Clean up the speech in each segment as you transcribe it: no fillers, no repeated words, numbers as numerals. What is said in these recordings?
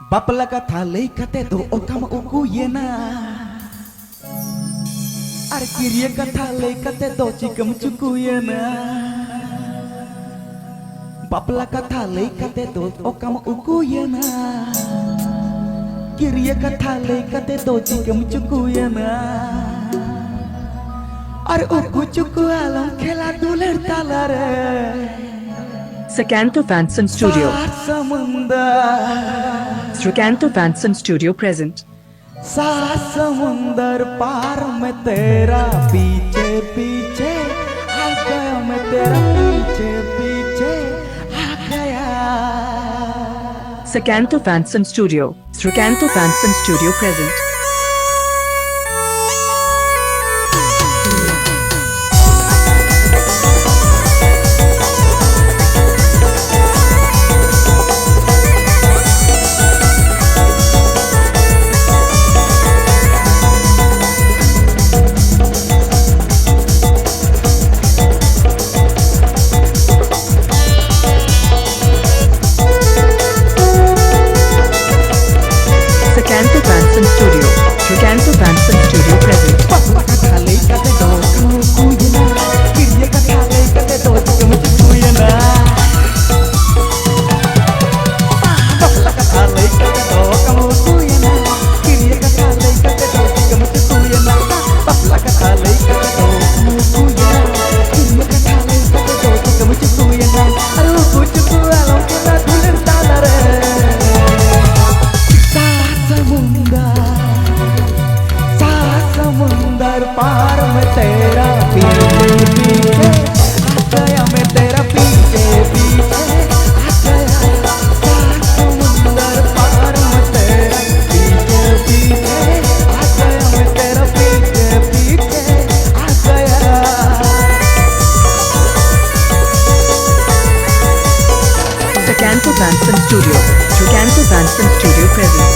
Bapla kata lei kate do okam uku yena Ar kiriya kata lei kate do chikam chuku yena Bapla kata lei kate do okam uku yena Kiriya kata lei kate do chikam chuku yena Ar uku chuku alam khela duler talare Sakanto Fanson Studio. Sakanto Fanson Studio present. सात समुंदर पार में तेरा पीछे पीछे आ गया मैं तेरा पीछे पीछे आ गया Sakanto Fanson Studio. Sakanto Fanson Studio present. Sakanto Fanson Studio. Sakanto Fanson Studio present. Bapla kata lei kate do kamu kuyena kiriya kata lei kate do kamu kuyena Bapla kata lei kate do kamu kuyena kiriya kata lei kate do kamu kuyena Bapla kata lei kate do kamu kuyena kiriya kata lei kate do kamu kuyena aru kuchu alam kena duler talare समुंदर पार में तेरा पीछे पीछे आ गया मैं तेरा पीछे पीछे आ गया समुंदर पार में तेरा पीछे पीछे आ गया मैं तेरा पीछे पीछे आ गया Sakanto Fanson Studio. Sakanto Fanson Studio present.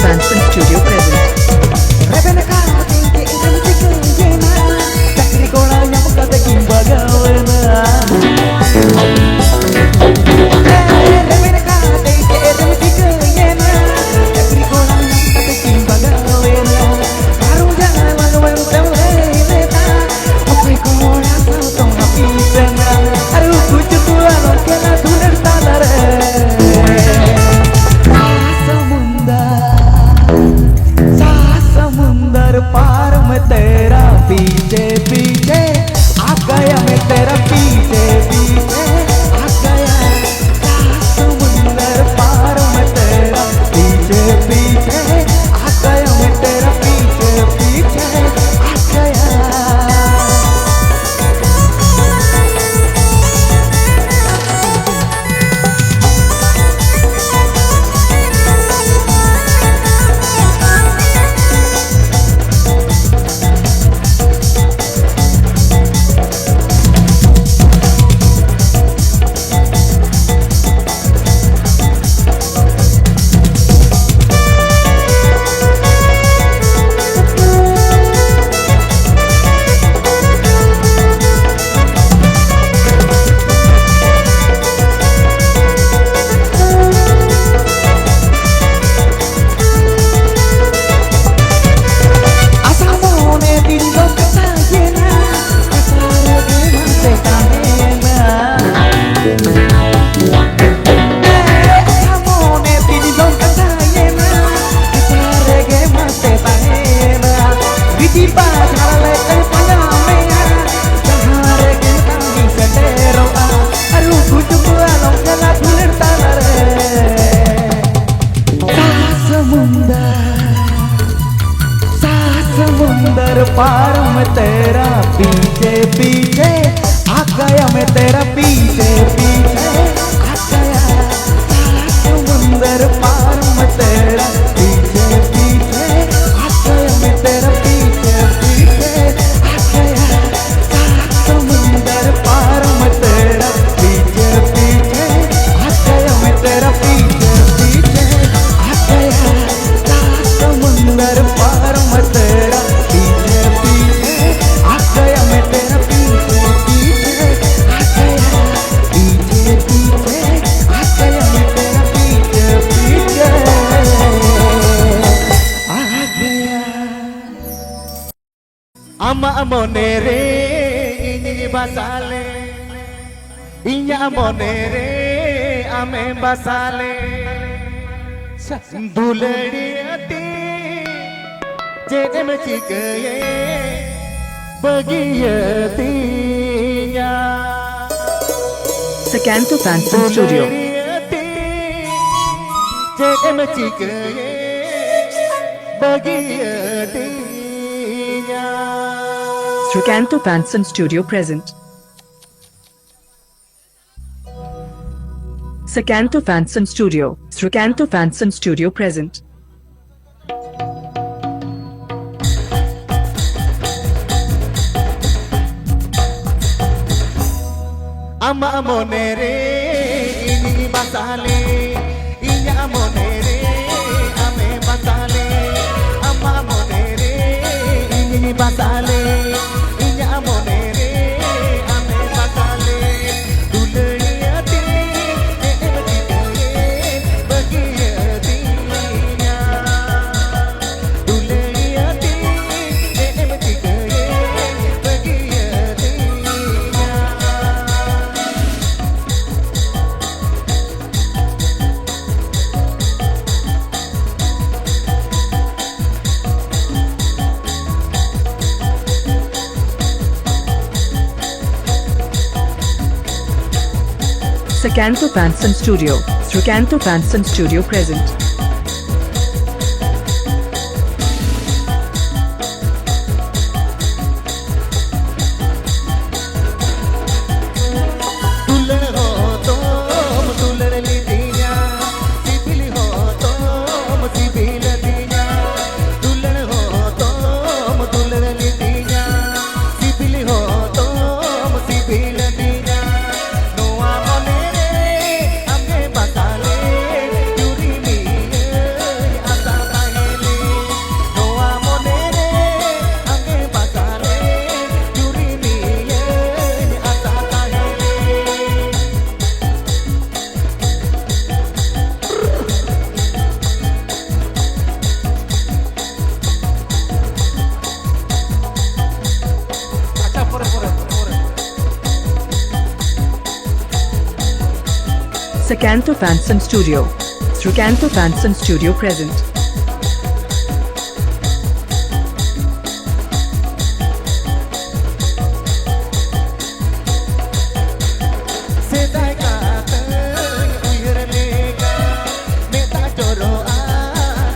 Fanson Studio present. Rebena kara tinggi ikan chicken yena Cakri kola yang kata kimbaga wena Rebena kara tinggi ikan chicken yena Cakri kola yang kata kimbaga wena Karung jangan lawan temlei leta Opai kola sautong api sena Aduh kucuk alam kena duler talare समुंदर पार में तेरा पीछे पीछे आ गया मैं तेरा पीछे पीछे आ गया समुंदर पार में तेरा पीछे पीछे आ गया मैं तेरा पीछे पीछे आ गया समुंदर पार में तेरा पीछे पीछे आ गया मैं तेरा पीछे पीछे आ गया Ama monere ini basale Inya monere ame basale Dulari ati Jedem cikaye Bagi hatinya Sakanto Fanson Studio. Jedem cikaye Bagi hatinya Sakanto Fanson Studio present. Sakanto Fanson Studio. Sakanto Fanson Studio present. Ama monere ini basale Inya monere ame basale Ama monere ini basale Inya monere ame basale Dulari ati bagi hatinya Dulari ati bagi hatinya Sakanto Fanson Studio. Sakanto Fanson Studio present. Dular ho tom dular lidinya Sipil ho tom sipil lidinya Dular ho tom dular lidinya Sipil ho tom sipil lidinya Noa monere amge batale Yuri miye asa kahele Noa monere amge batale Yuri miye asa kahele Sakanto Fanson Studio. Sakanto Fanson Studio present. Sedai kata uir lega Meta joroa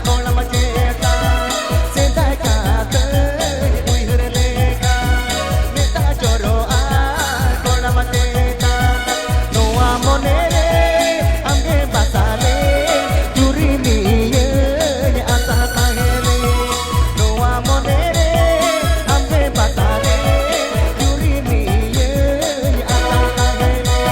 kola maceta Sedai kata uir lega Meta joroa kola maceta Noa monere amge basale Yuri miye asa kahele Noa monere amge basale Yuri miye asa kahele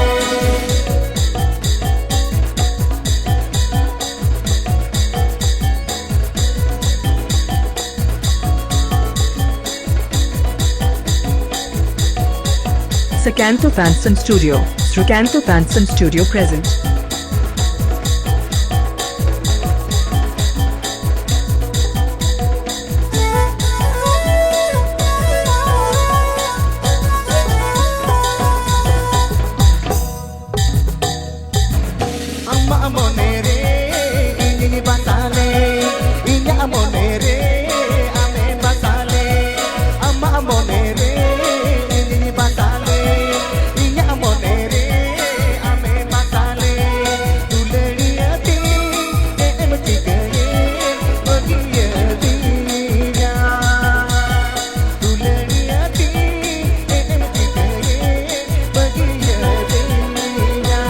Sakanto Fanson Studio. Sakanto Fanson Studio present. Ama monere ini basale Inya monere ame basale Ama monere ini basale Inya monere ame basale Dulari ati cikaye bagi hatinya Dulari ati cikaye bagi hatinya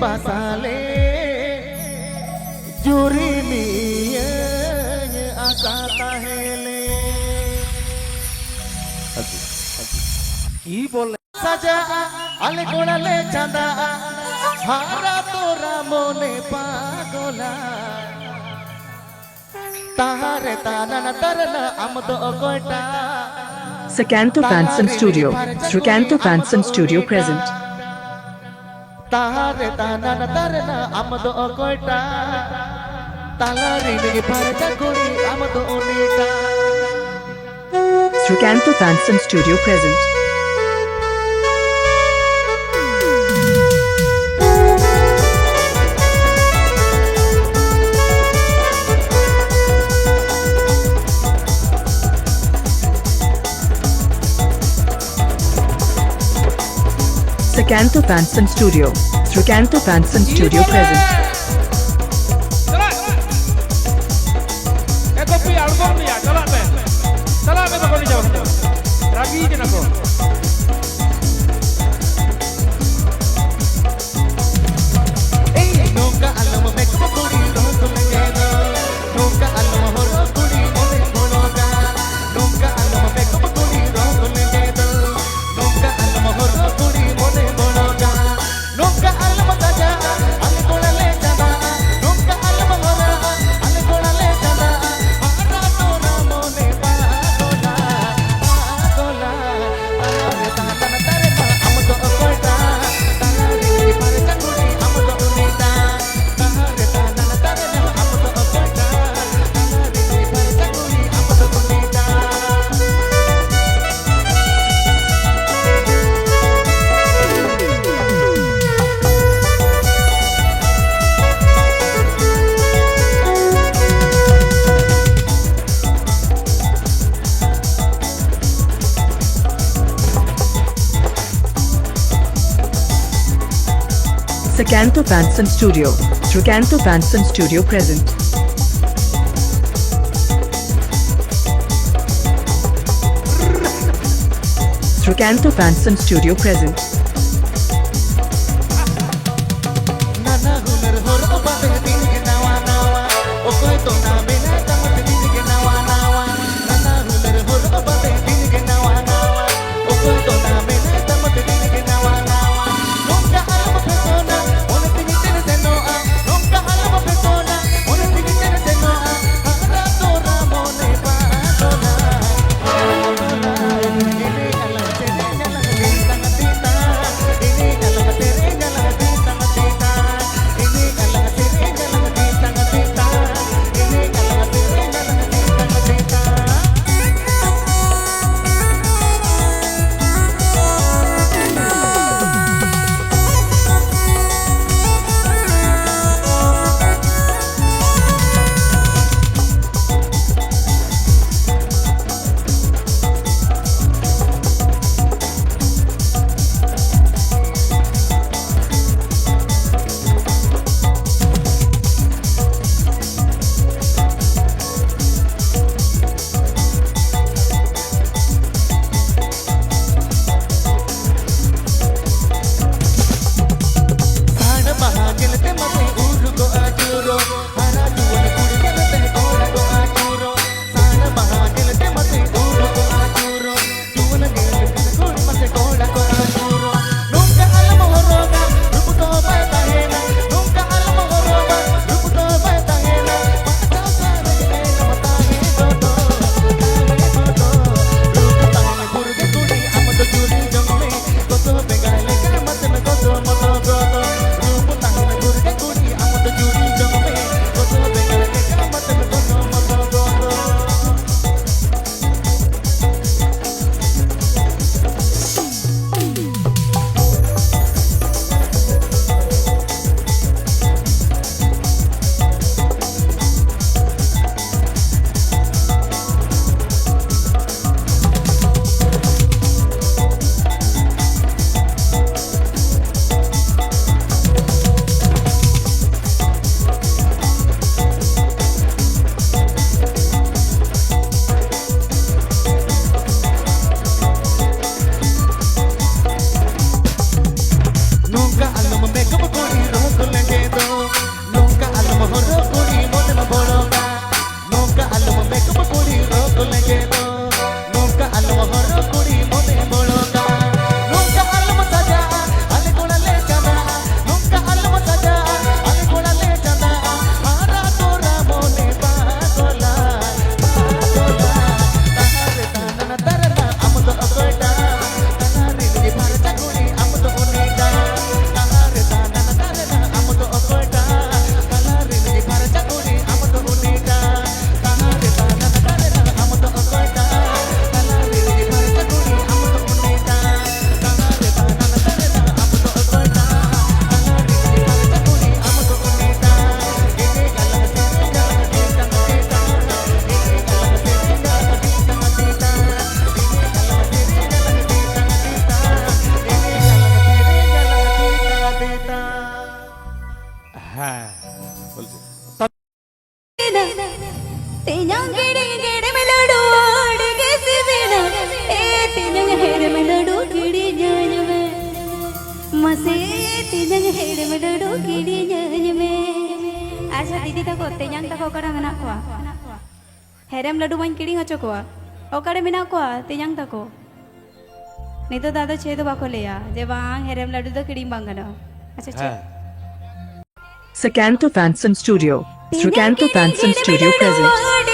basale juri niye asa tahele কি বলে সাজা আলে কোড়ালে চাঁদা হারা তোরা মনে পাগলা তাহারে তানা তারনা আমদো গোটা Sakanto Fanson Studio. Srikanto Fanson Studio present. তাহারে তানা তারনা আমদো গোটা তালারি নিগে পারতা করি আমদো ওনিটা Srikanto Fanson Studio present. Sakanto Fanson Studio. Srikanto Fanson Studio present. चला ए कॉपी अल्बम लिया चला मैं तो कोनी जाऊंगा रागी के नको এই নৌকা আলম মেকব করি রসুল গেল নৌকা আলম হর করি মনে বড়গা নৌকা আলম মেকব করি রসুল গেল নৌকা আলম হর করি মনে বড়গা নৌকা আলম সাজা আলে কোড়ালে চাঁদা নৌকা আলম হর আলে কোড়ালে চাঁদা হারা তোরা মনে পাগলা পাগলা আরে তানা তারে না আমদো কয়টা তালারি পারে চাকুরি আমদো উনিটা তাহারে তানা তারে না আমদো কয়টা তালারি পারে চাকুরি আমদো উনিটা Sakanto Fanson Studio. Srikanto Fanson Studio present. Srikanto Fanson Studio present. নানা হুনর হর বাদে দিন কে নাওয়া নাওয়া ও কই তো না বিনা চমক দিন কে নাওয়া নাওয়া নানা হুনর হর বাদে দিন কে নাওয়া নাওয়া ও কই তো না বিনা চমক দিন কে নাওয়া নাওয়া নৌকা আলম ফেসোনা ওনে তিনি তেরে দেনোয়া নৌকা আলম ফেসোনা ওনে তিনি তেরে দেনোয়া হারা তোরা মনে পাগলা ini alam tere jalan bintang tita ini alam tere jalan bintang tita ini alam tere jalan bintang tita ini हेड़ में लड्डू कीड़ी जान में मसे तिजंग हेड़ में लड्डू कीड़ी जान में अच्छा दीदी तको तेजांग तको कड़ा मना कोआ हेरेम लड्डू मां कीड़ी हचो कोआ ओकड़े मेना कोआ तेजांग तको नहीं तो दादा छे तो बाको लिया जे बांग हेरेम लड्डू तो कीड़ी बांग गना अच्छा छे Sakanto Fanson Studio. Sakanto Fanson Studio present.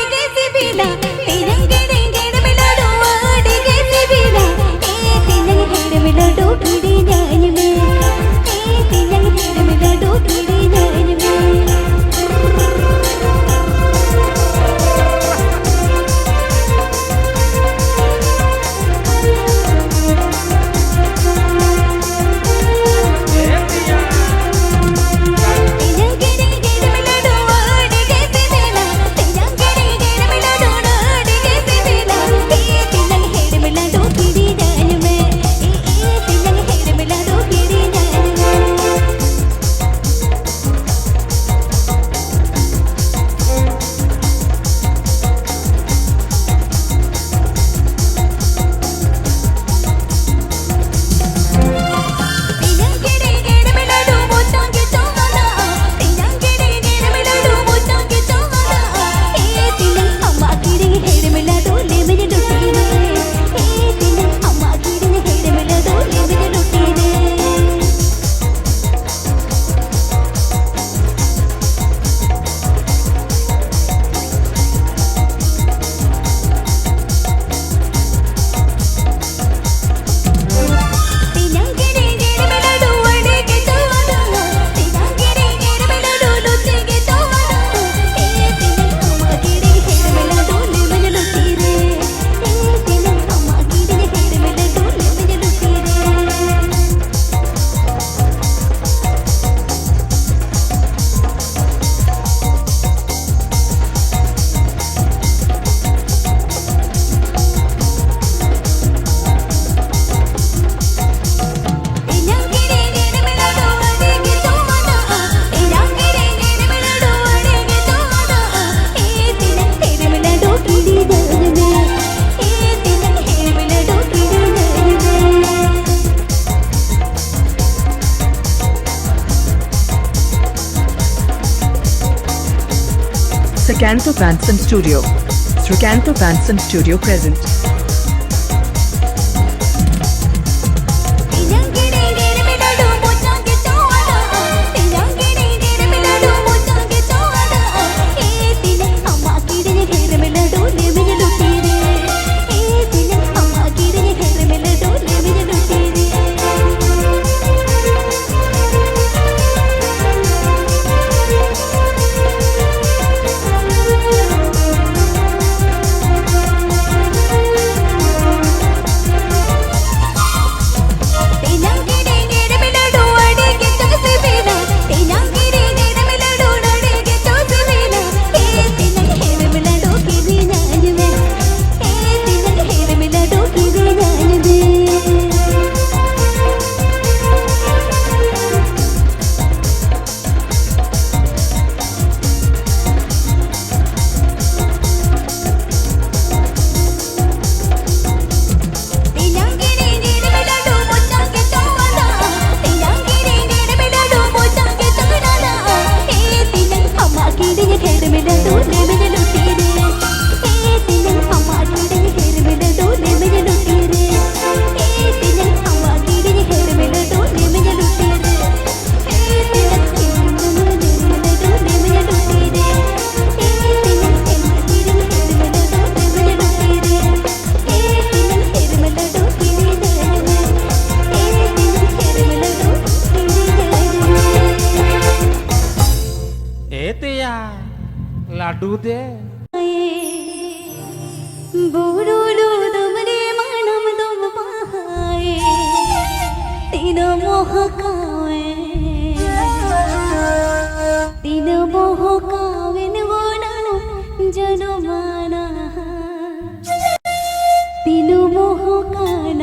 Sakanto Fanson Studio. Sakanto Fanson Studio present. लाडू दे बुरुलु तुमरे मनम तुम पाए तीन मोहकावे नवोना जनमाना तीन मोहकाना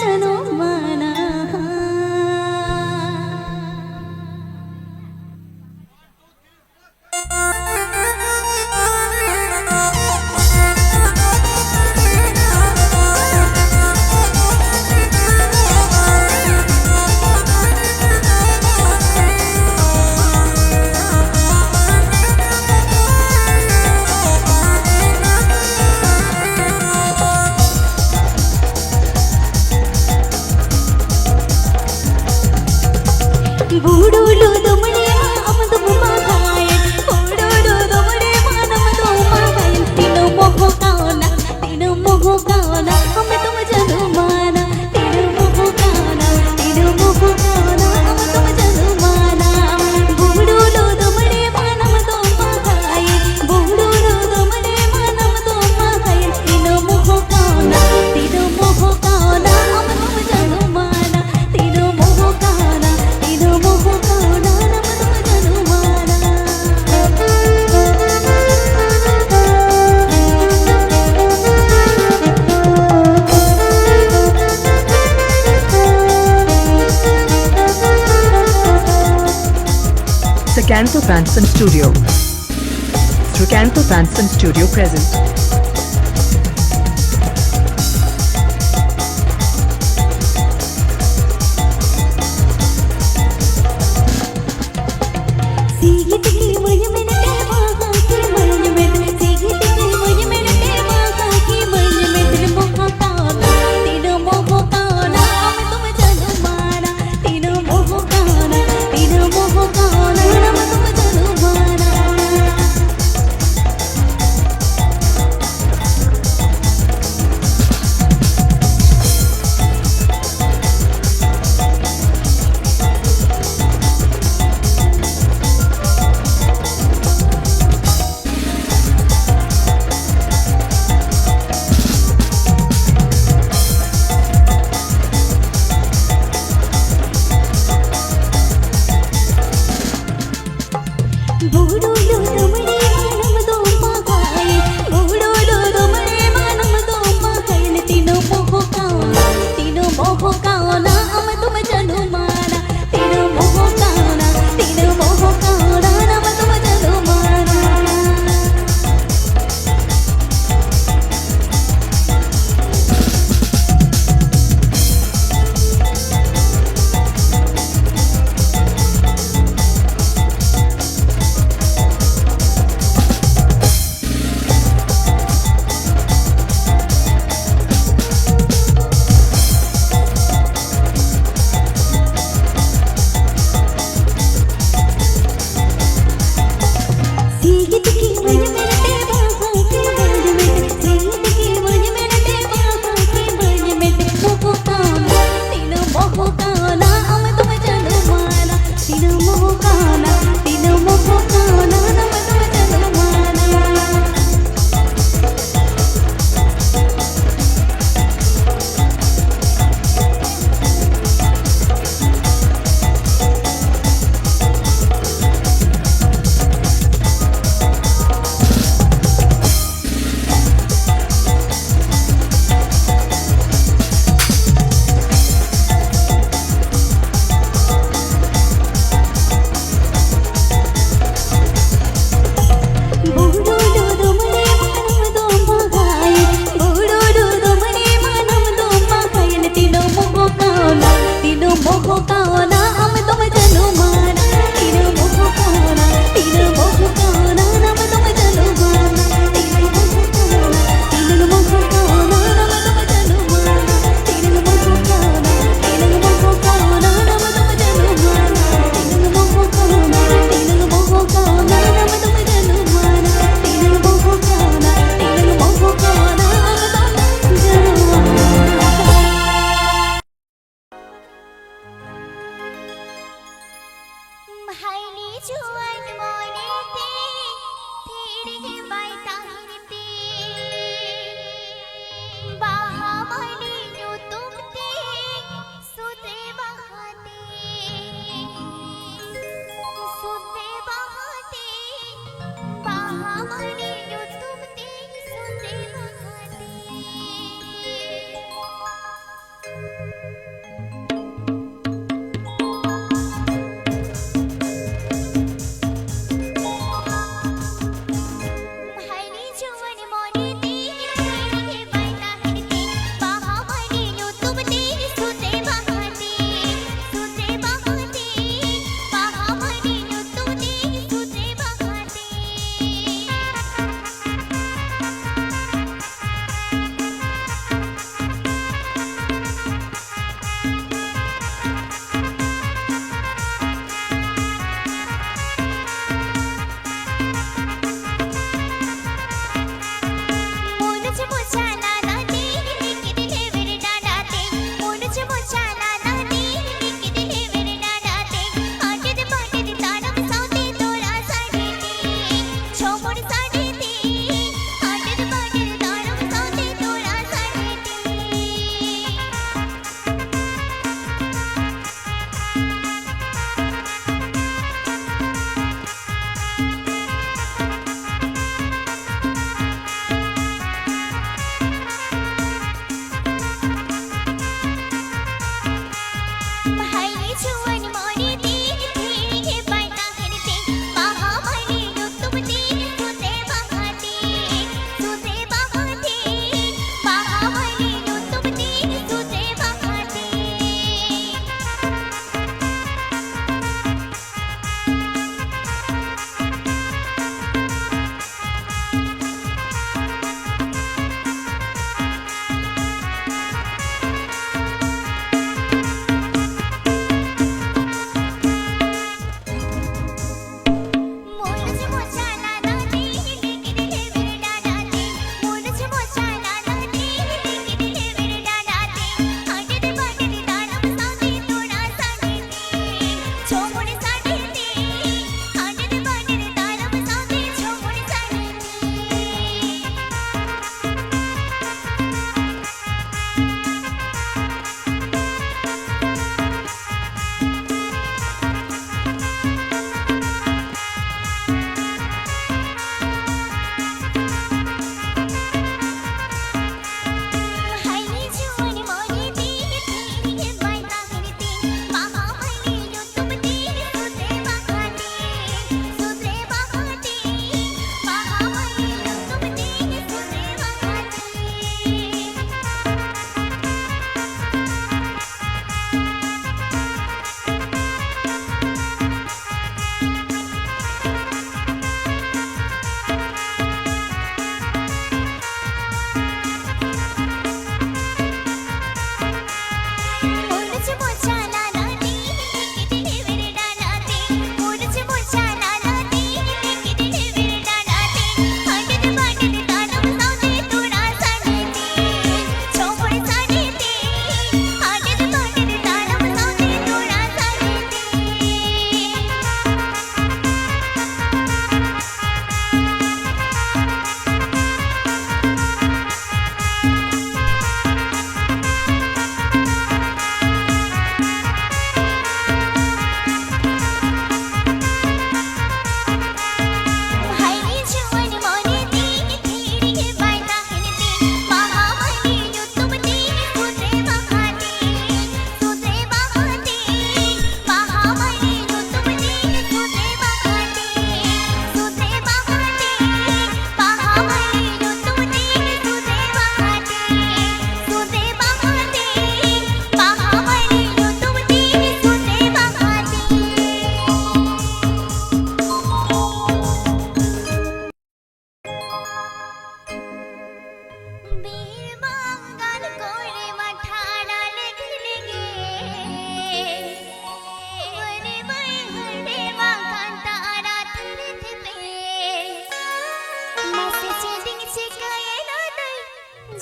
जनमाना Srikanto Branson Studio. Srikanto Branson Studio present.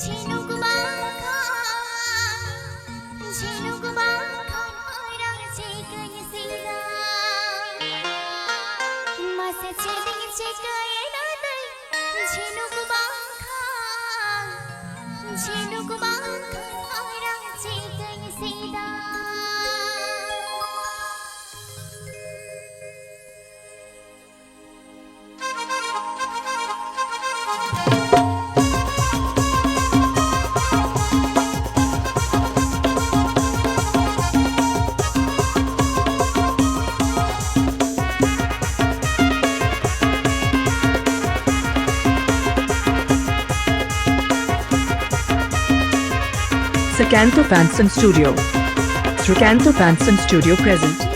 Jhinuk बाखा झिनुक बाखा राचे कैसिरा मासे छेदिंचे कायना दै झिनुक बाखा राचे कैसिरा Sakanto Fanson Studio. Sakanto Fanson Studio present.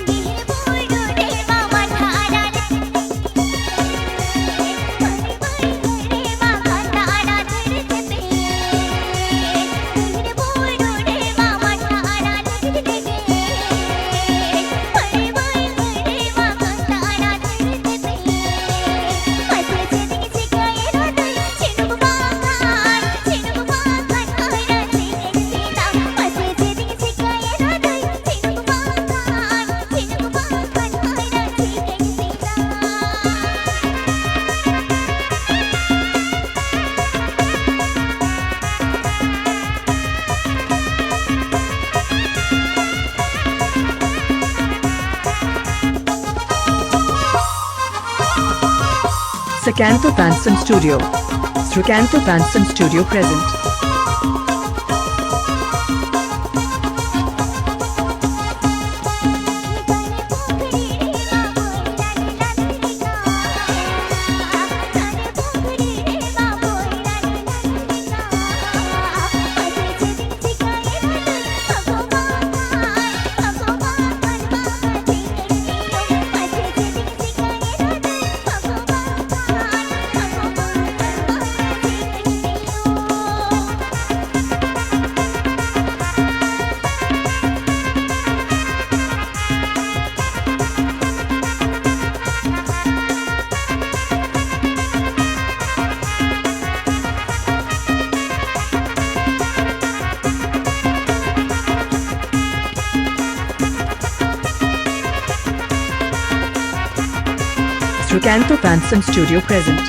Sakanto Fanson Studio. Sakanto Fanson Studio present. Sakanto Fanson Studio present.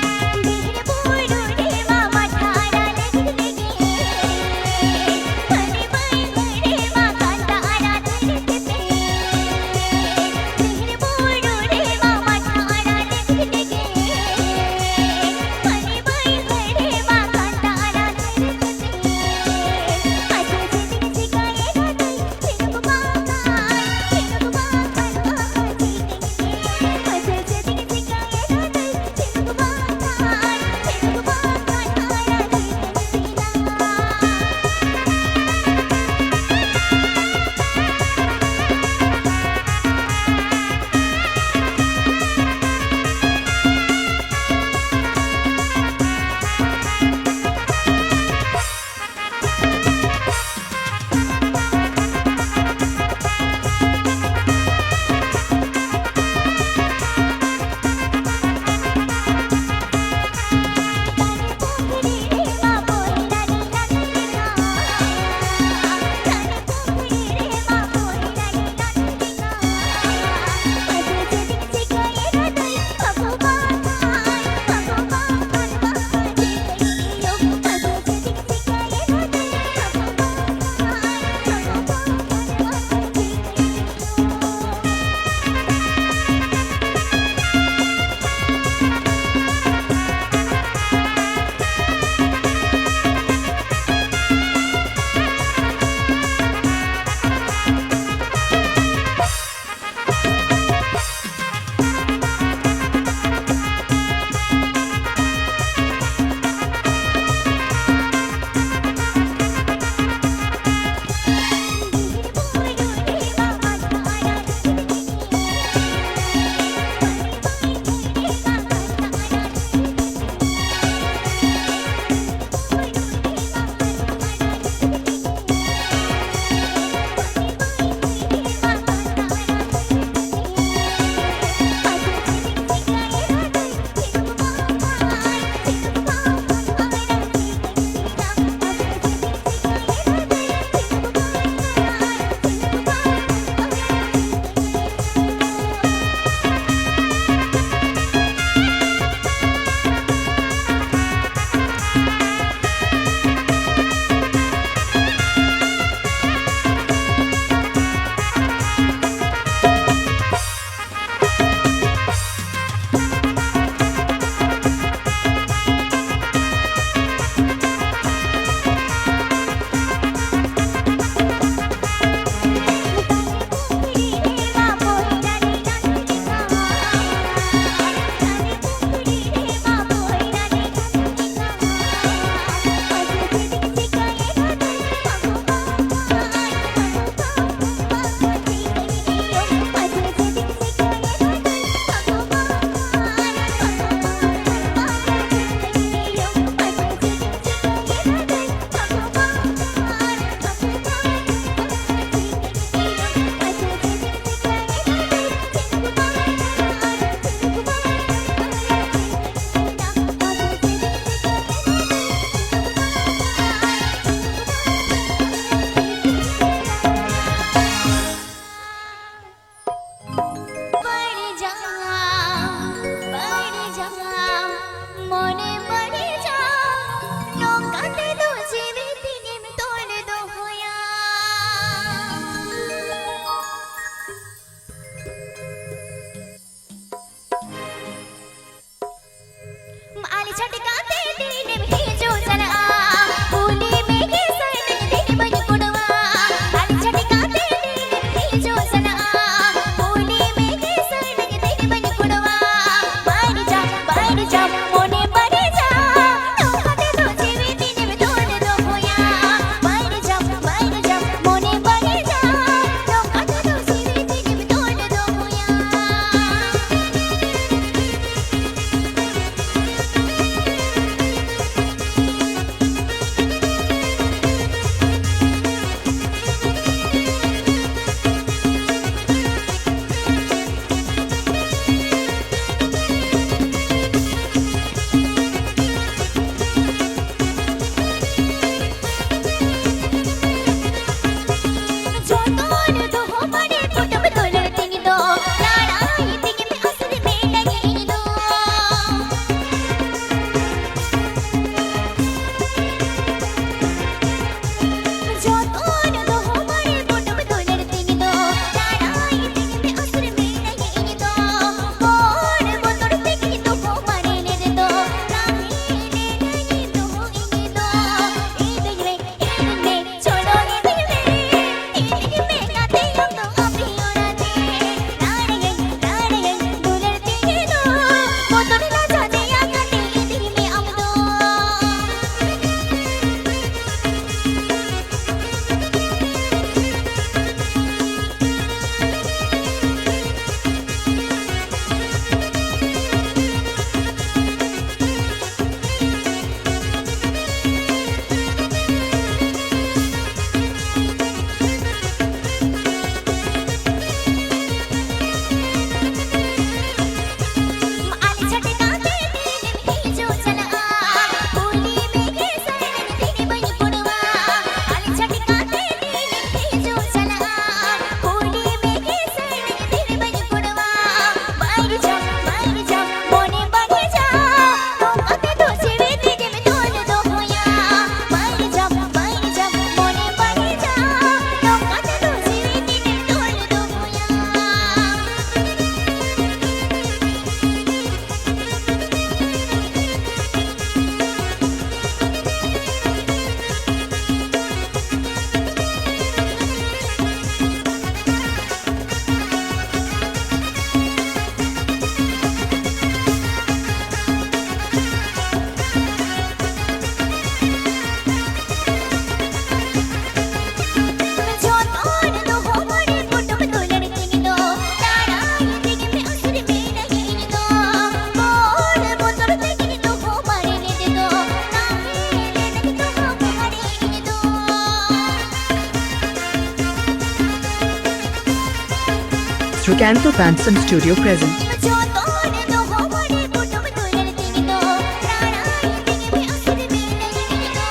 Srikanto Fanson Studio present. जो तोने तो हो बड़ी कुटुंब दुलर तिनी तो राणा तिनी भी असर भी लगी तो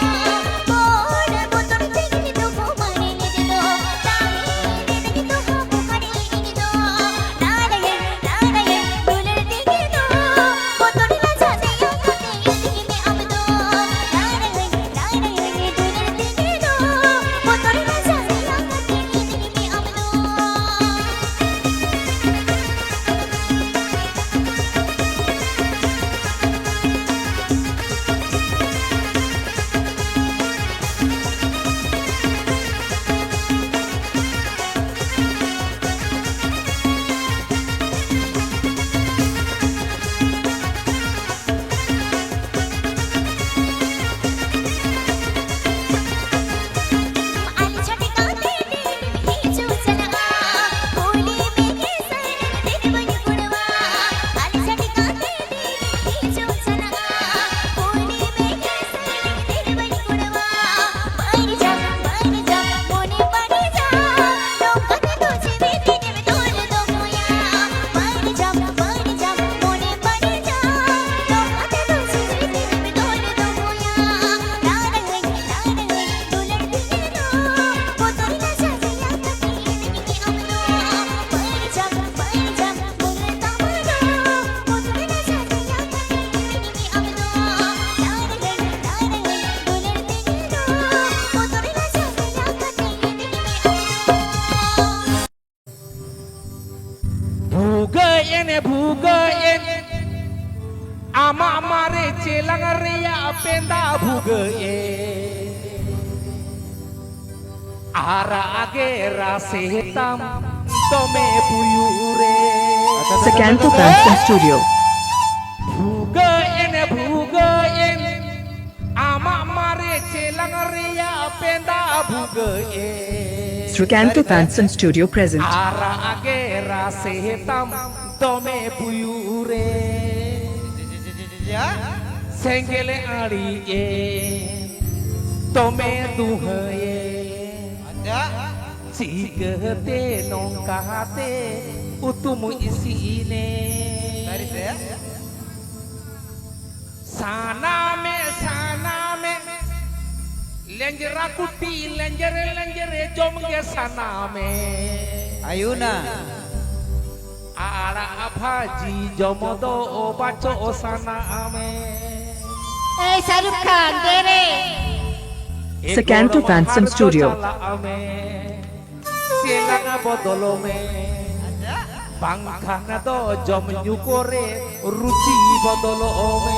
बोल कुटुंब तिनी तो हो मारे ले तो तामी तिनी तो हो बुखारी तिनी तो नारायण दुलर तिनी तो कुटुंब ना जाते यो कते तिनी में अब तो नारायण दुलर तिनी तो कुटुंब ना जाते यो कते तिनी में अब तो आली छठी काते ही चूसना होली में के सरन तेरे बन गुणवा आली छठी काते ही चूसना होली में के सरन तेरे बन गुणवा पानी जा मोने पानी जा लोकत तुझे भी तेरे में तोल दो मोया पानी जा मोने पानी जा लोकत तुझे भी तेरे में तोल दो मोया नारायण दुलर तिनी तो पोतरी ना जाजिया कती तिनी अब तो पानी जा मोने तामनो पोतरी ना जाजिया कती तिनी अब तो नारायण दुलर तिनी तो पोतरी ना जाजिया कती तिनी Bugein ama mare celang ria penda bugein ara agera setam tome puyure Srikanto Fanson Studio. bugein ama mare celang ria penda bugein Srikanto Fanson Studio present. Ara agera setam tome puyure Senggele ari tome duhaye Cikete nongkate utumu isine Saname lenjera kuti lenjere jomge saname Ayuna. Ara abhaji jomodo obacho saname Shahrukh Khan तेरे Srikanto Fanson Studio. Silang bodolo me Bangkana do jom nyukore ruci bodolo me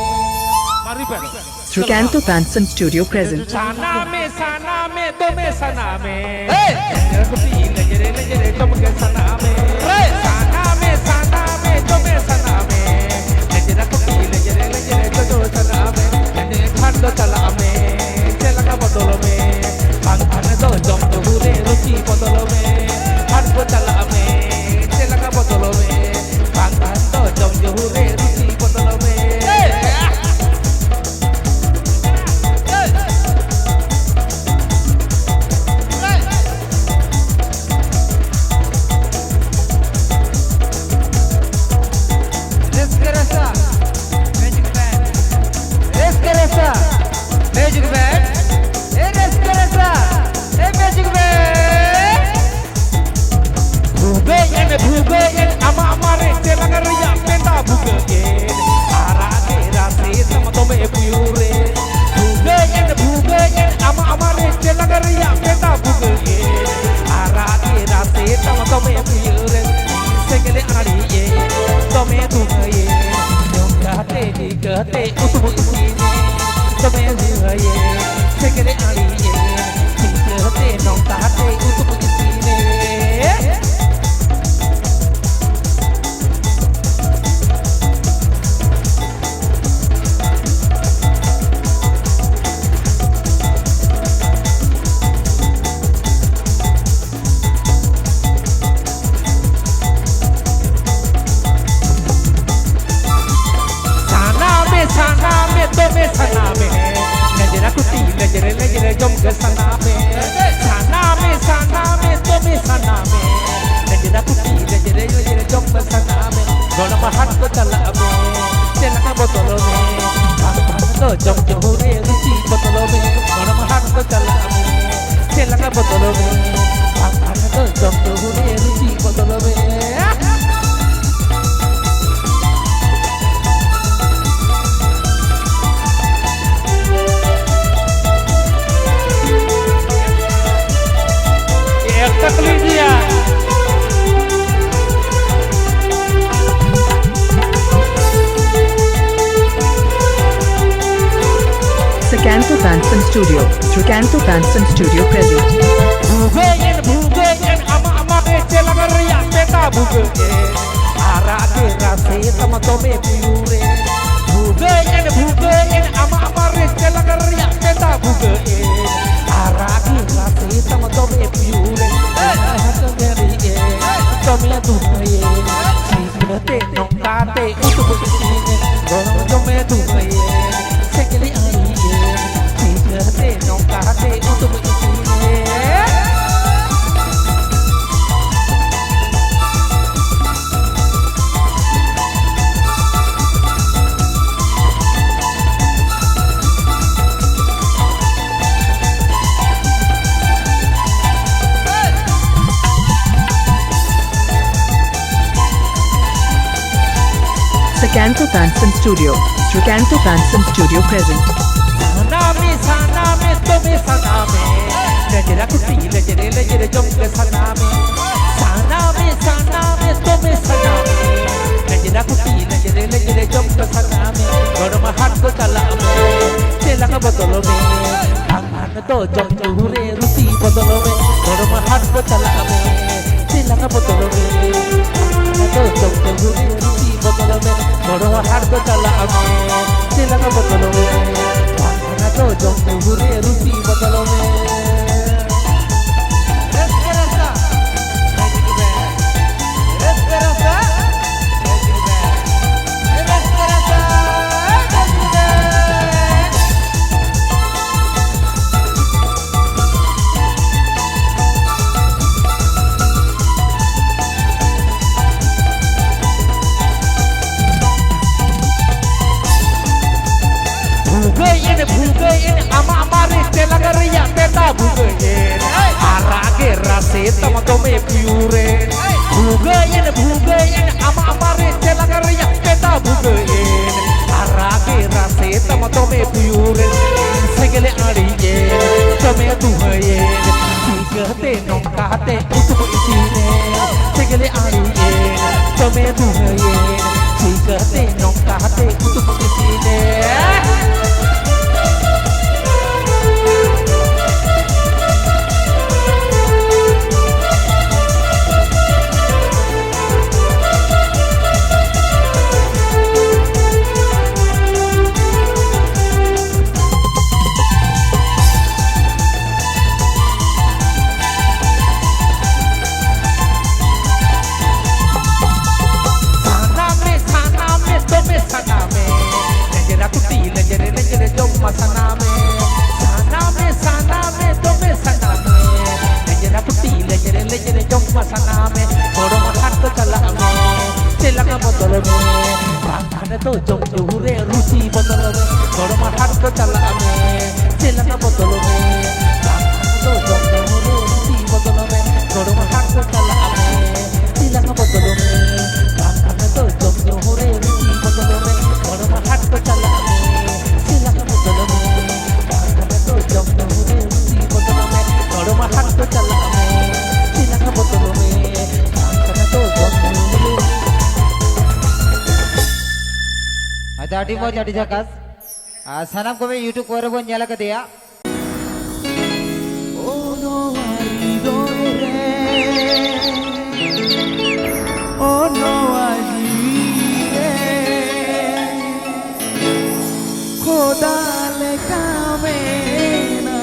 Mari pen Srikanto Fanson Studio present. Saname tome saname Lenjere jomge saname Saname tome saname Lenjera kuti lenjere jojo saname Khando chalame Chelaka bodolo me Bangkana do jom nyukore ruci bodolo me Khando chalame Chelaka bodolo me Bangkana do jom nyukore ruci bodolo me Magic band. Magic band. Bugein ama amare celang ria penda bugein ara agera setam tome puyure Bugein ama amare celang ria penda bugein ara agera setam tome puyure Senggele ari tome duhaye nyongkate dikate utumu isine tome duhaye Senggele ari cikete nongkate utumu isine botol me Bangkane to jom jure ruchi botol me एक तकलीफ दिया Sakanto Banson Studio. Sakanto Banson Studio present. Bugein ama kece lagar ya beta bugein ara ke rase sama tome piure bugein ama kece lagar ya beta bugein ara ke rase sama tome piure tome tu ye sikate nongkate untuk begini tome tu ye sekali ai ye sikate nongkate untuk begini Sakanto Banson Studio. Sakanto Banson Studio present. sana me tome sana me lejera kuti lejere jom ke sana me tome sana me lejera kuti lejere jom ke sana me gorma hat ko chala me chela ka botol me angan to jom jure ruti botol me gorma hat ko chala me chela ka botol me to jom jure ruti botol me gorma hat ko chala me chela ka botol me तो जम हुरे रुचि बदलो में Esperanza bugein ama rete lagar ya beta bugein ara ke rase tama tome piure bugein ama rete lagar ya beta bugein ara ke rase tama tome piure segele ari ye tome tu ye sikate nongkate untuk isine segele ari ye tome tu ye sikate nongkate untuk isine तो जम जुरे रुचि बदल में गरमा हाथ को चला में चलना बदल में तो जम जुरे रुचि बदल में गरमा हाथ को चला में चलना बदल में तो जम जुरे रुचि बदल में गरमा हाथ को चला में चलना बदल में तो जम जुरे रुचि बदल में गरमा हाथ को चला में चलना बदल में तो जम जुरे Jadi mau jadi jakas. Sanam kami YouTube ko rebon nyala ke dia. Oh no I don't Oh no I Khoda le kamena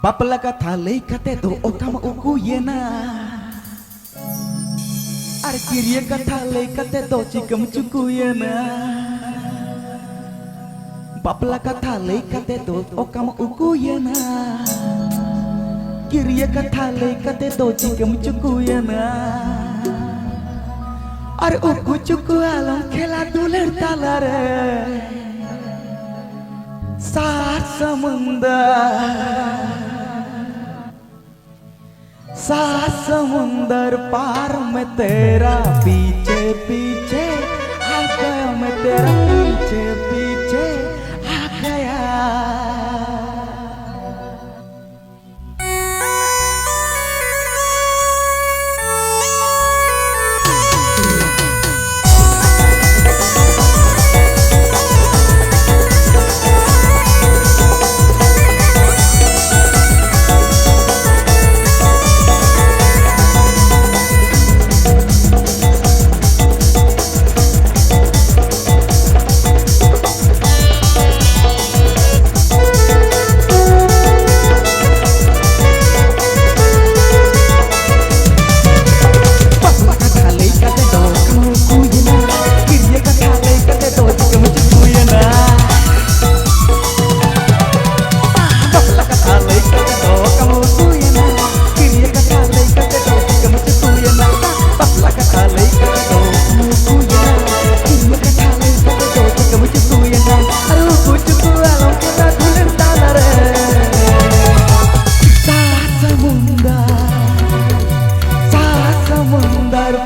बापला कथा लई कते दो ओकम उकुयेना अरे किरिया कथा लई कते दो चिकम चुकुयेना बापला कथा लई कते दो ओकम उकुयेना किरिया कथा लई कते दो चिकम चुकुयेना अरे उकु चुकु आलम खेला दुलर तालारे सात समुंदर पार में तेरा पीछे पीछे आ गया मैं तेरा पीछे पीछे आ गया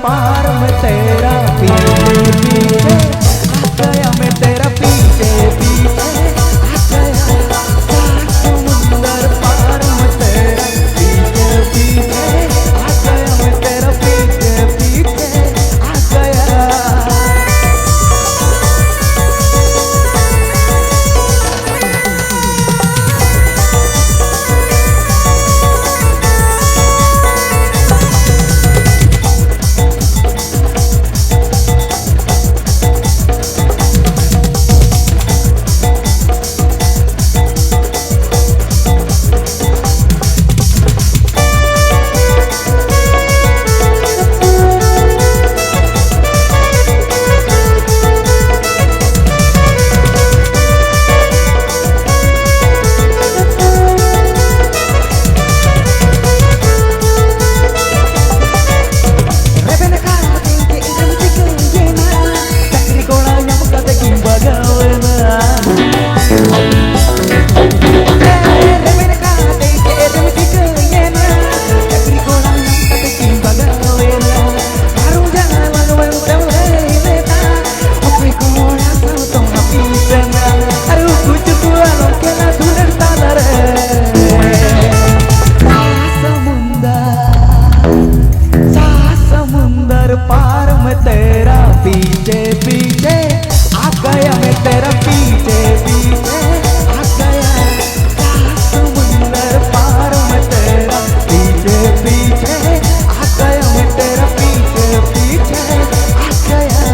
पार में तेरा पीछे पीछे आ गया मैं तेरा पीछे पीछे आ गया समुंदर पार में तेरा पीछे पीछे आ गया मैं तेरा पीछे पीछे आ गया पार में तेरा पीछे पीछे आ गया मैं तेरा पीछे पीछे आ गया समुंदर पार में तेरा पीछे पीछे आ गया मैं तेरा पीछे पीछे आ गया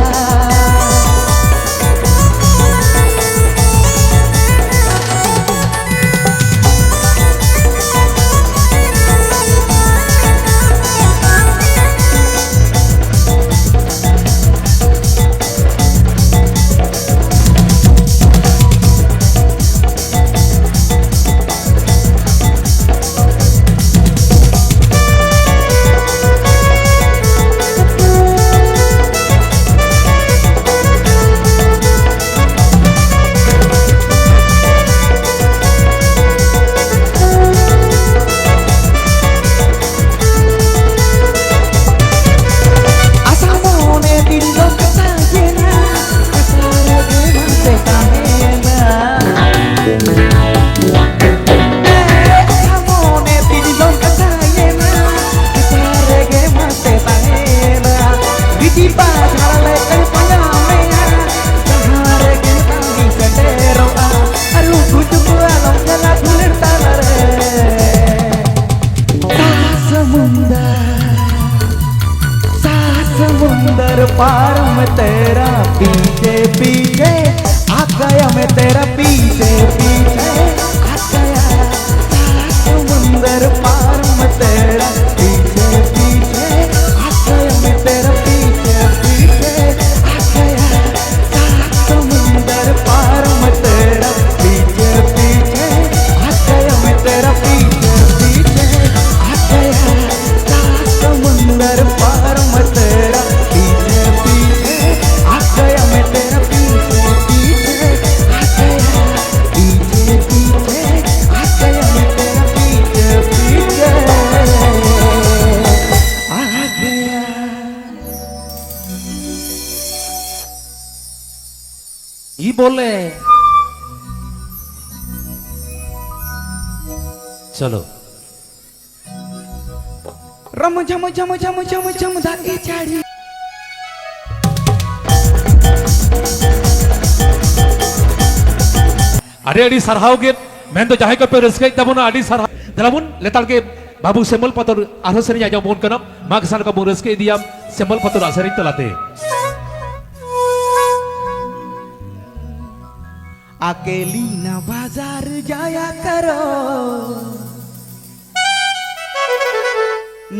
समुंदर पार में तेरा पीछे पीछे आ गया मैं तेरा पीछे पीछे आ गया समुंदर समुंदर पार मैं तेरा पीछे पीछे आ गया मैं तेरा पीछे पीछे आ गया सात समुंदर पार मैं तेरा पीछे पीछे आ गया मैं तेरा पीछे पीछे आ गया सात समुंदर पार मैं तेरा पीछे पीछे आ गया मैं तेरा पीछे पीछे आ गया पीछे पीछे आ गया मैं तेरा पीछे पीछे आ गया। ये बोले चलो रम झम झम झम झम झम धागे चाड़ी अरे अड़ी सरहाव गे मैं तो जाहे को पे रस्के तबुना अड़ी सरहाव दलामुन लेताल के बाबू सेमल पतर आरो सरी आजा मोन कनम माग सान का रस्के दिया सेमल पतर आसरी तलाते अकेली ना बाजार जाया करो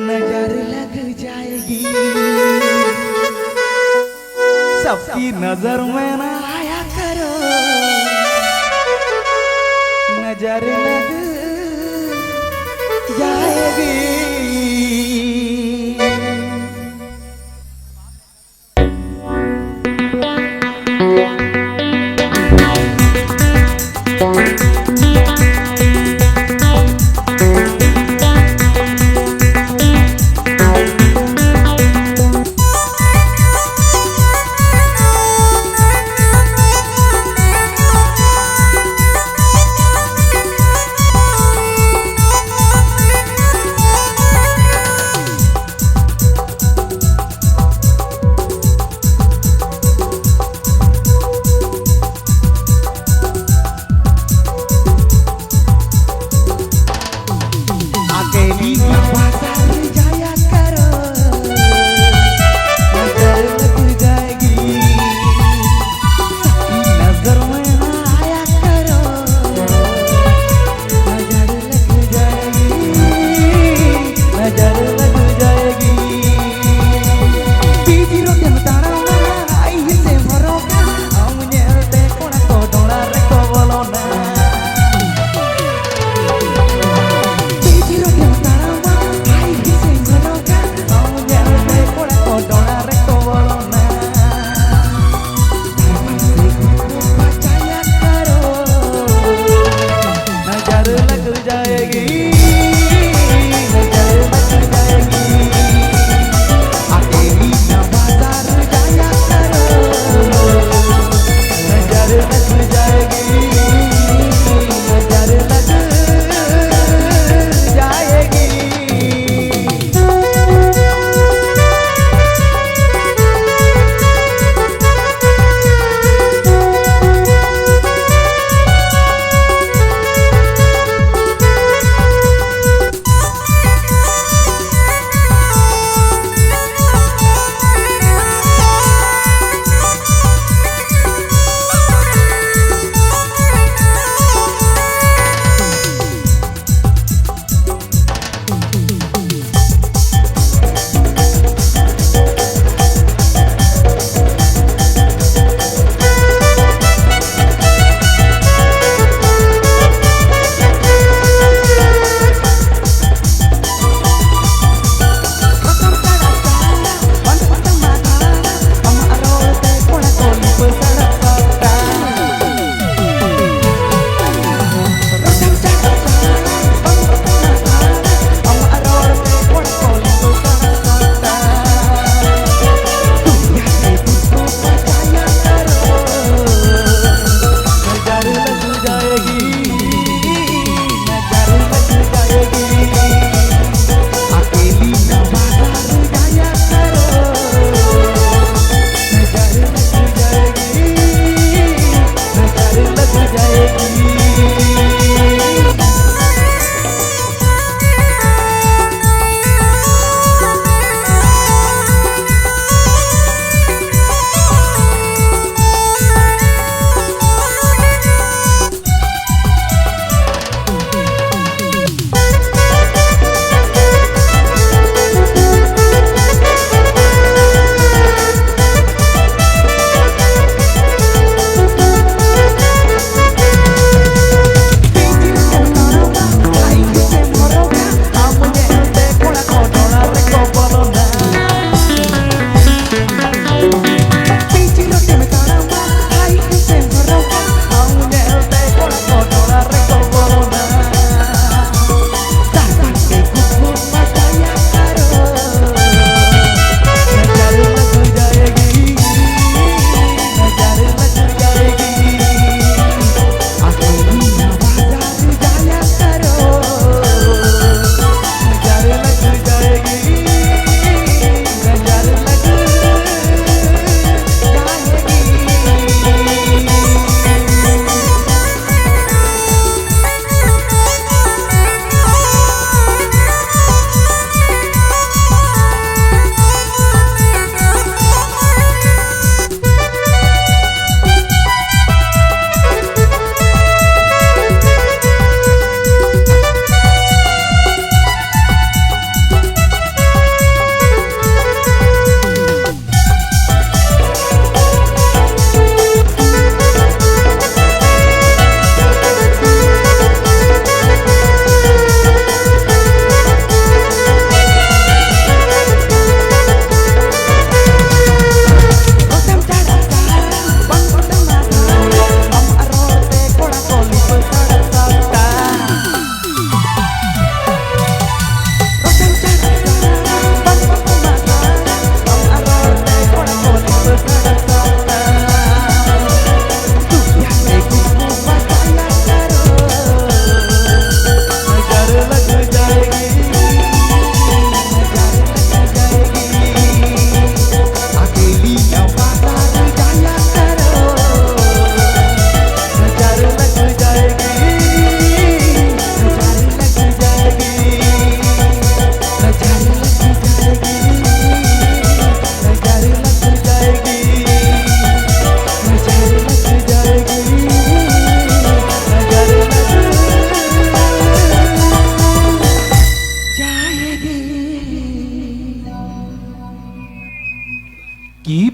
नजर लग जाएगी सबकी नजर में ना आया करो नजर लग जाएगी।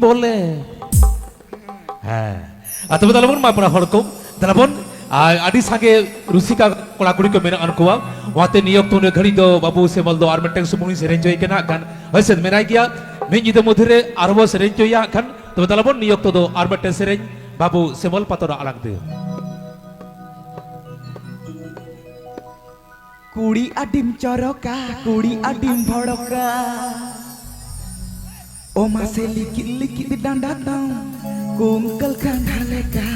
बोले हाँ तब तलाबन मा पड़ा हड़को तलाबन आदि सागे रुसिका कोड़ा कुड़ी को मेरा अनकुआ वाते नियोग तूने घड़ी दो बाबू से मल दो आर्मेटेंग सुमुनी से रेंजो के ना kan वैसे मेरा क्या मैं जिधर मुधरे आरबो से रेंजो या kan तब तलाबन नियोग तो दो आर्मेटेंग से रेंज बाबू से मल पतोरा अलग दे कुड़ी आडिम चरका कुड़ी आडिम भड़का ओ मासे लिकित लिकित डांडा ताऊ कुंकल खांडा लेका